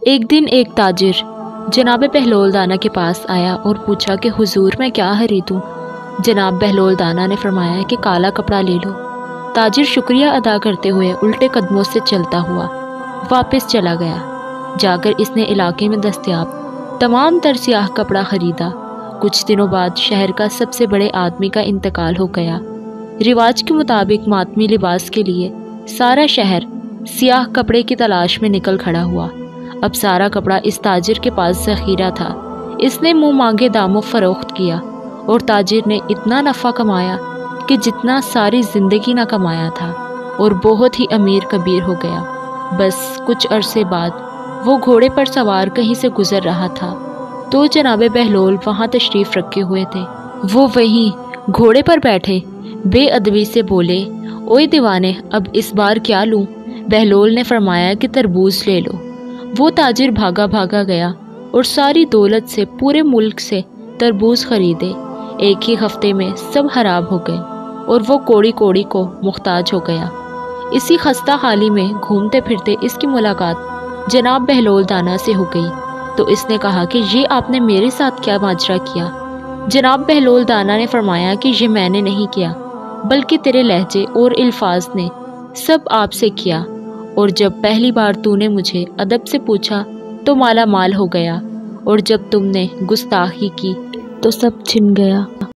ایک دن ایک تاجر جناب بہلول دانا کے پاس آیا اور پوچھا کہ حضور میں کیا خریدوں؟ جناب بہلول دانا نے فرمایا کہ کالا کپڑا لے لو۔ تاجر شکریہ ادا کرتے ہوئے الٹے قدموں سے چلتا ہوا واپس چلا گیا۔ جا کر اس نے علاقے میں دستیاب تمام تر سیاہ کپڑا خریدا۔ کچھ دنوں بعد شہر کا سب سے بڑے آدمی کا انتقال ہو گیا۔ رواج کے مطابق ماتمی لباس کے لیے سارا شہر سیاہ کپڑے کی تلاش میں نکل کھڑا ہوا۔ اب سارا کپڑا اس تاجر کے پاس ذخیرہ تھا۔ اس نے منہ مانگے داموں فروخت کیا اور تاجر نے اتنا نفع کمایا کہ جتنا ساری زندگی نہ کمایا تھا، اور بہت ہی امیر کبیر ہو گیا۔ بس کچھ عرصے بعد وہ گھوڑے پر سوار کہیں سے گزر رہا تھا تو جناب بہلول وہاں تشریف رکھے ہوئے تھے۔ وہ وہیں گھوڑے پر بیٹھے بے ادبی سے بولے، اوئے دیوانے، اب اس بار کیا لوں؟ بہلول نے فرمایا کہ تربوز لے لو۔ وہ تاجر بھاگا بھاگا گیا اور ساری دولت سے پورے ملک سے تربوز خریدے۔ ایک ہی ہفتے میں سب خراب ہو گئے اور وہ کوڑی کوڑی کو محتاج ہو گیا۔ اسی خستہ حالی میں گھومتے پھرتے اس کی ملاقات جناب بہلول دانا سے ہو گئی تو اس نے کہا کہ یہ آپ نے میرے ساتھ کیا ماجرا کیا؟ جناب بہلول دانا نے فرمایا کہ یہ میں نے نہیں کیا، بلکہ تیرے لہجے اور الفاظ نے سب آپ سے کیا، اور جب پہلی بار تو نے مجھے ادب سے پوچھا تو مالا مال ہو گیا، اور جب تم نے گستاخی کی تو سب چھن گیا۔